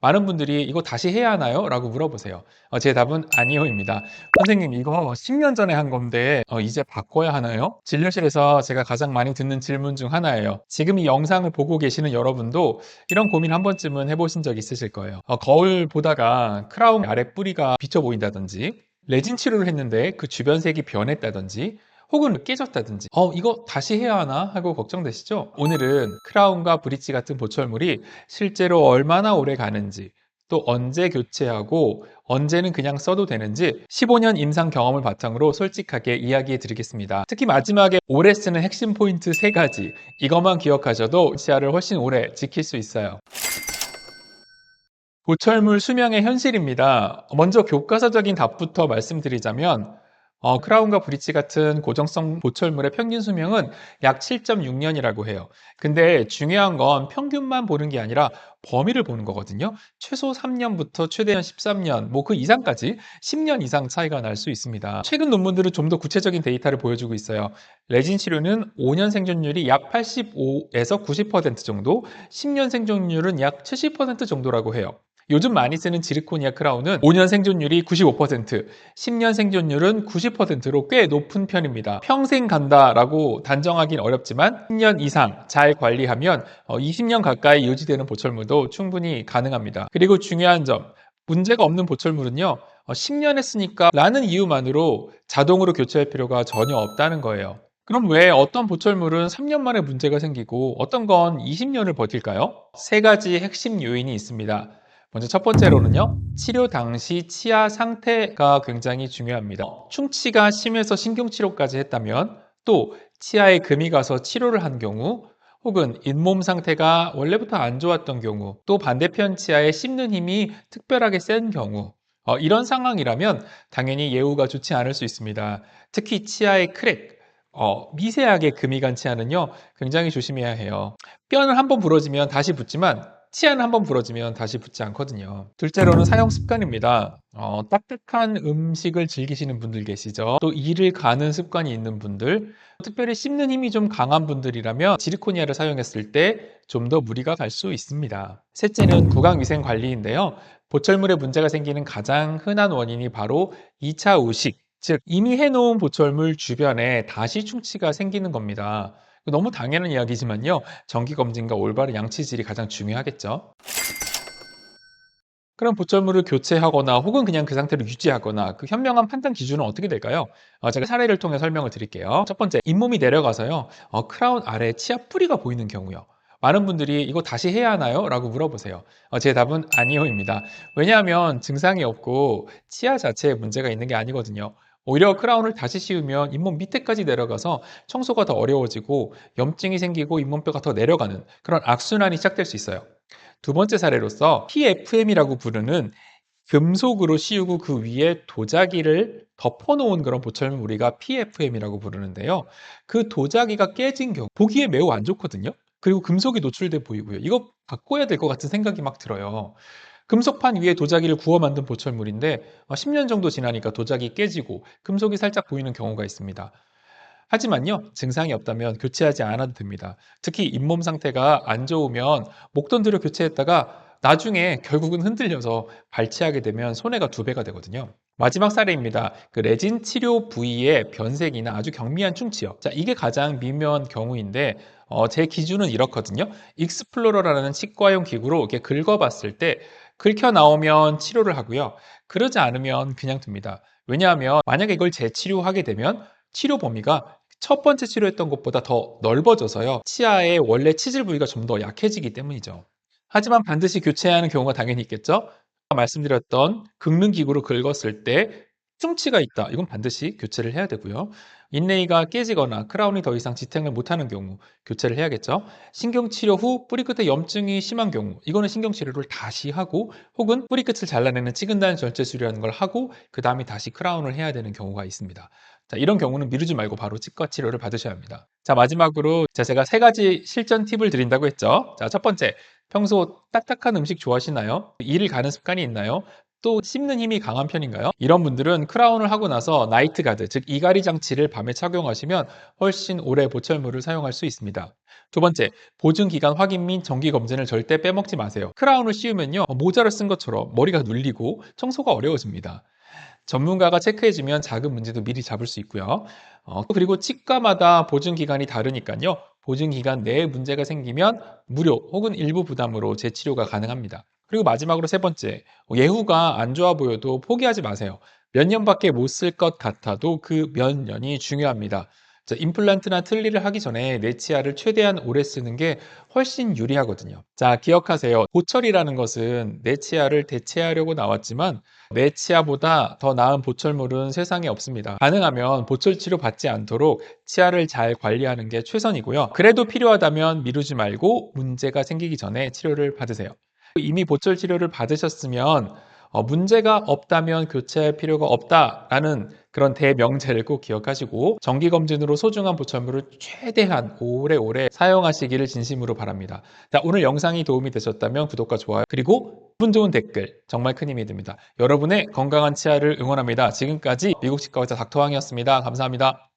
많은 분들이 이거 다시 해야 하나요? 라고 물어보세요. 제 답은 아니요입니다. 선생님, 이거 10년 전에 한 건데 이제 바꿔야 하나요? 진료실에서 제가 가장 많이 듣는 질문 중 하나예요. 지금 이 영상을 보고 계시는 여러분도 이런 고민 한 번쯤은 해보신 적 있으실 거예요. 거울 보다가 크라운 아래 뿌리가 비쳐 보인다든지, 레진 치료를 했는데 그 주변 색이 변했다든지, 혹은 깨졌다든지 이거 다시 해야 하나 하고 걱정되시죠? 오늘은 크라운과 브릿지 같은 보철물이 실제로 얼마나 오래 가는지, 또 언제 교체하고 언제는 그냥 써도 되는지 15년 임상 경험을 바탕으로 솔직하게 이야기해 드리겠습니다. 특히 마지막에 오래 쓰는 핵심 포인트 3가지, 이것만 기억하셔도 치아를 훨씬 오래 지킬 수 있어요. 보철물 수명의 현실입니다. 먼저 교과서적인 답부터 말씀드리자면 크라운과 브릿지 같은 고정성 보철물의 평균 수명은 약 7.6년이라고 해요. 근데 중요한 건 평균만 보는 게 아니라 범위를 보는 거거든요. 최소 3년부터 최대한 13년, 뭐 그 이상까지 10년 이상 차이가 날 수 있습니다. 최근 논문들은 좀 더 구체적인 데이터를 보여주고 있어요. 레진 치료는 5년 생존율이 약 85에서 90% 정도, 10년 생존율은 약 70% 정도라고 해요. 요즘 많이 쓰는 지르코니아 크라운은 5년 생존율이 95%, 10년 생존율은 90%로 꽤 높은 편입니다. 평생 간다라고 단정하긴 어렵지만 10년 이상 잘 관리하면 20년 가까이 유지되는 보철물도 충분히 가능합니다. 그리고 중요한 점, 문제가 없는 보철물은요, 10년 했으니까 라는 이유만으로 자동으로 교체할 필요가 전혀 없다는 거예요. 그럼 왜 어떤 보철물은 3년 만에 문제가 생기고 어떤 건 20년을 버틸까요? 3가지 핵심 요인이 있습니다. 먼저 첫 번째로는요, 치료 당시 치아 상태가 굉장히 중요합니다. 충치가 심해서 신경치료까지 했다면, 또 치아에 금이 가서 치료를 한 경우, 혹은 잇몸 상태가 원래부터 안 좋았던 경우, 또 반대편 치아에 씹는 힘이 특별하게 센 경우, 이런 상황이라면 당연히 예후가 좋지 않을 수 있습니다. 특히 치아의 크랙, 미세하게 금이 간 치아는요, 굉장히 조심해야 해요. 뼈는 한번 부러지면 다시 붙지만 치아는 한번 부러지면 다시 붙지 않거든요. 둘째로는 사용 습관입니다. 딱딱한 음식을 즐기시는 분들 계시죠? 또 이를 가는 습관이 있는 분들, 특별히 씹는 힘이 좀 강한 분들이라면 지르코니아를 사용했을 때 좀 더 무리가 갈 수 있습니다. 셋째는 구강위생 관리인데요. 보철물에 문제가 생기는 가장 흔한 원인이 바로 2차 우식, 즉 이미 해놓은 보철물 주변에 다시 충치가 생기는 겁니다. 너무 당연한 이야기지만요. 정기검진과 올바른 양치질이 가장 중요하겠죠. 그럼 보철물을 교체하거나 혹은 그냥 그 상태로 유지하거나 그 현명한 판단 기준은 어떻게 될까요? 제가 사례를 통해 설명을 드릴게요. 첫 번째, 잇몸이 내려가서요. 크라운 아래 치아 뿌리가 보이는 경우요. 많은 분들이 이거 다시 해야 하나요? 라고 물어보세요. 제 답은 아니요입니다. 왜냐하면 증상이 없고 치아 자체에 문제가 있는 게 아니거든요. 오히려 크라운을 다시 씌우면 잇몸 밑에까지 내려가서 청소가 더 어려워지고 염증이 생기고 잇몸뼈가 더 내려가는 그런 악순환이 시작될 수 있어요. 두 번째 사례로서 PFM이라고 부르는 금속으로 씌우고 그 위에 도자기를 덮어놓은 그런 보철물 우리가 PFM이라고 부르는데요. 그 도자기가 깨진 경우 보기에 매우 안 좋거든요. 그리고 금속이 노출돼 보이고요. 이거 바꿔야 될 것 같은 생각이 막 들어요. 금속판 위에 도자기를 구워 만든 보철물인데 10년 정도 지나니까 도자기 깨지고 금속이 살짝 보이는 경우가 있습니다. 하지만요, 증상이 없다면 교체하지 않아도 됩니다. 특히 잇몸 상태가 안 좋으면 목돈 들여 교체했다가 나중에 결국은 흔들려서 발치하게 되면 손해가 2배가 되거든요. 마지막 사례입니다. 그 레진 치료 부위의 변색이나 아주 경미한 충치요. 자, 이게 가장 미묘한 경우인데, 제 기준은 이렇거든요. 익스플로러라는 치과용 기구로 이렇게 긁어봤을 때, 긁혀 나오면 치료를 하고요. 그러지 않으면 그냥 둡니다. 왜냐하면 만약에 이걸 재치료하게 되면 치료 범위가 첫 번째 치료했던 것보다 더 넓어져서요. 치아의 원래 치질 부위가 좀 더 약해지기 때문이죠. 하지만 반드시 교체해야 하는 경우가 당연히 있겠죠. 아까 말씀드렸던 긁는 기구로 긁었을 때 충치가 있다. 이건 반드시 교체를 해야 되고요. 인레이가 깨지거나 크라운이 더 이상 지탱을 못하는 경우 교체를 해야겠죠. 신경치료 후 뿌리 끝에 염증이 심한 경우 이거는 신경치료를 다시 하고 혹은 뿌리 끝을 잘라내는 치근단 절제술이라는 걸 하고 그 다음에 다시 크라운을 해야 되는 경우가 있습니다. 자, 이런 경우는 미루지 말고 바로 치과 치료를 받으셔야 합니다. 자, 마지막으로 제가 3가지 실전 팁을 드린다고 했죠. 자, 첫 번째, 평소 딱딱한 음식 좋아하시나요? 이를 가는 습관이 있나요? 또 씹는 힘이 강한 편인가요? 이런 분들은 크라운을 하고 나서 나이트 가드, 즉 이갈이 장치를 밤에 착용하시면 훨씬 오래 보철물을 사용할 수 있습니다. 두 번째, 보증 기간 확인 및 정기 검진을 절대 빼먹지 마세요. 크라운을 씌우면요, 모자를 쓴 것처럼 머리가 눌리고 청소가 어려워집니다. 전문가가 체크해주면 작은 문제도 미리 잡을 수 있고요. 그리고 치과마다 보증 기간이 다르니까요. 보증 기간 내에 문제가 생기면 무료 혹은 일부 부담으로 재치료가 가능합니다. 그리고 마지막으로 세 번째, 예후가 안 좋아 보여도 포기하지 마세요. 몇 년밖에 못 쓸 것 같아도 그 몇 년이 중요합니다. 자, 임플란트나 틀니를 하기 전에 내 치아를 최대한 오래 쓰는 게 훨씬 유리하거든요. 자, 기억하세요. 보철이라는 것은 내 치아를 대체하려고 나왔지만 내 치아보다 더 나은 보철물은 세상에 없습니다. 가능하면 보철 치료 받지 않도록 치아를 잘 관리하는 게 최선이고요. 그래도 필요하다면 미루지 말고 문제가 생기기 전에 치료를 받으세요. 이미 보철 치료를 받으셨으면 문제가 없다면 교체할 필요가 없다라는 그런 대명제를 꼭 기억하시고 정기검진으로 소중한 보철물을 최대한 오래오래 사용하시기를 진심으로 바랍니다. 자, 오늘 영상이 도움이 되셨다면 구독과 좋아요 그리고 기분 좋은 댓글 정말 큰 힘이 됩니다. 여러분의 건강한 치아를 응원합니다. 지금까지 미국 치과 의사 닥터왕이었습니다. 감사합니다.